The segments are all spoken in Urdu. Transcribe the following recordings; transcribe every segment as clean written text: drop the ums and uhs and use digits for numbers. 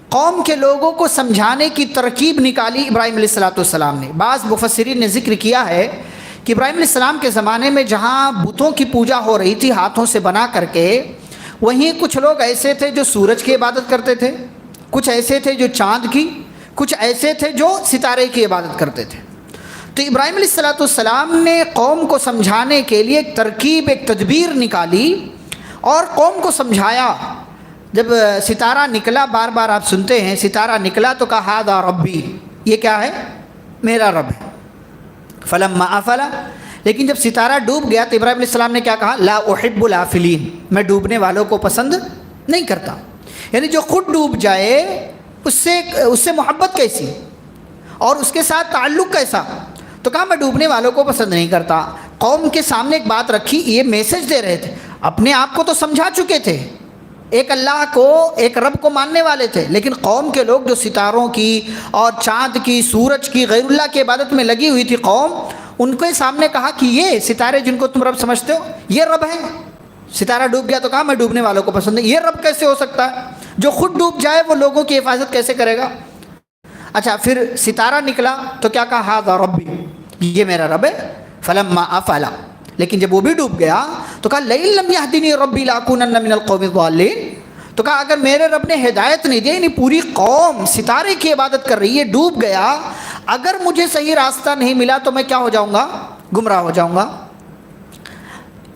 قوم کے لوگوں کو سمجھانے کی ترکیب نکالی ابراہیم علیہ السلام نے۔ بعض مفسرین نے ذکر کیا ہے کہ ابراہیم علیہ السلام کے زمانے میں جہاں بتوں کی پوجا ہو رہی تھی ہاتھوں سے بنا کر کے، وہیں کچھ لوگ ایسے تھے جو سورج کی عبادت کرتے تھے، کچھ ایسے تھے جو چاند کی، کچھ ایسے تھے جو ستارے کی عبادت کرتے تھے۔ تو ابراہیم علیہ السلام نے قوم کو سمجھانے کے لیے ایک ترکیب، ایک تدبیر نکالی اور قوم کو سمجھایا۔ جب ستارہ نکلا، بار بار آپ سنتے ہیں ستارہ نکلا تو کہا ھذا ربی، یہ کیا ہے؟ میرا رب ہے۔ فلما افل، لیکن جب ستارہ ڈوب گیا تو ابراہیم علیہ السلام نے کیا کہا؟ لا احب الافلین، میں ڈوبنے والوں کو پسند نہیں کرتا۔ یعنی جو خود ڈوب جائے اس سے محبت کیسی اور اس کے ساتھ تعلق کیسا؟ تو کہا میں ڈوبنے والوں کو پسند نہیں کرتا۔ قوم کے سامنے ایک بات رکھی، یہ میسج دے رہے تھے، اپنے آپ کو تو سمجھا چکے تھے، ایک اللہ کو، ایک رب کو ماننے والے تھے، لیکن قوم کے لوگ جو ستاروں کی اور چاند کی، سورج کی، غیر اللہ کی عبادت میں لگی ہوئی تھی قوم، ان کے سامنے کہا کہ یہ ستارے جن کو تم رب سمجھتے ہو یہ رب ہے۔ ستارہ ڈوب گیا تو کہا میں ڈوبنے والوں کو پسند نہیں، یہ رب کیسے ہو سکتا ہے؟ جو خود ڈوب جائے وہ لوگوں کی حفاظت کیسے کرے گا؟ اچھا، پھر ستارہ نکلا تو کیا کہا؟ ھذا ربی، یہ میرا رب ہے۔ فلما افل، لیکن جب وہ بھی ڈوب گیا تو کہا لئن لم یہدنی ربی لاکونن من القوم الضالین، تو کہا اگر میرے رب نے ہدایت نہیں دی، یعنی پوری قوم ستارے کی عبادت کر رہی ہے، ڈوب گیا، اگر مجھے صحیح راستہ نہیں ملا تو میں کیا ہو جاؤں گا؟ گمراہ ہو جاؤں گا۔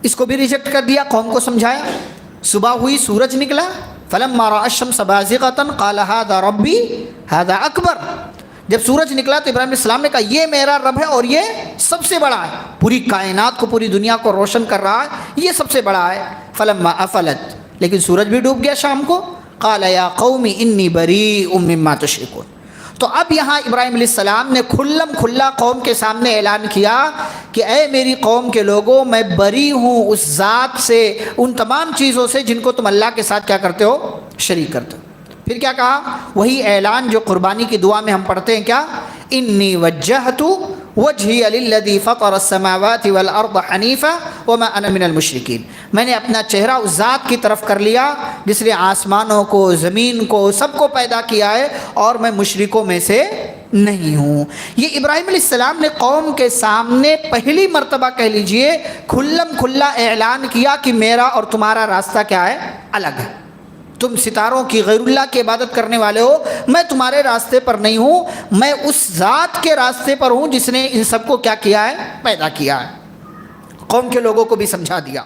اس کو بھی ریجیکٹ کر دیا، قوم کو سمجھایا۔ صبح ہوئی، سورج نکلا، فلما رأى الشمس بازغة قال هذا ربي هذا اکبر، جب سورج نکلا تو ابراہیم علیہ السلام نے کہا یہ میرا رب ہے اور یہ سب سے بڑا ہے، پوری کائنات کو، پوری دنیا کو روشن کر رہا ہے، یہ سب سے بڑا ہے۔ فلما افلت، لیکن سورج بھی ڈوب گیا شام کو، قال یا قوم انی بریء مما تشرکون۔ تو اب یہاں ابراہیم علیہ السلام نے کھلم کھلا قوم کے سامنے اعلان کیا کہ اے میری قوم کے لوگوں، میں بری ہوں اس ذات سے، ان تمام چیزوں سے جن کو تم اللہ کے ساتھ کیا کرتے ہو؟ شریک کرتے ہو۔ پھر کیا کہا؟ وہی اعلان جو قربانی کی دعا میں ہم پڑھتے ہیں، کیا؟ انی وجہت وجہی للذی فطر السماوات والارض حنیفا وما انا من المشرکین، میں نے اپنا چہرہ اس ذات کی طرف کر لیا جس نے آسمانوں کو، زمین کو، سب کو پیدا کیا ہے، اور میں مشرکوں میں سے نہیں ہوں۔ یہ ابراہیم علیہ السلام نے قوم کے سامنے پہلی مرتبہ کہہ لیجئے کھلم کھلا اعلان کیا کہ میرا اور تمہارا راستہ کیا ہے؟ الگ ہے۔ تم ستاروں کی، غیر اللہ کی عبادت کرنے والے ہو، میں تمہارے راستے پر نہیں ہوں، میں اس ذات کے راستے پر ہوں جس نے ان سب کو کیا کیا ہے؟ پیدا کیا ہے۔ قوم کے لوگوں کو بھی سمجھا دیا۔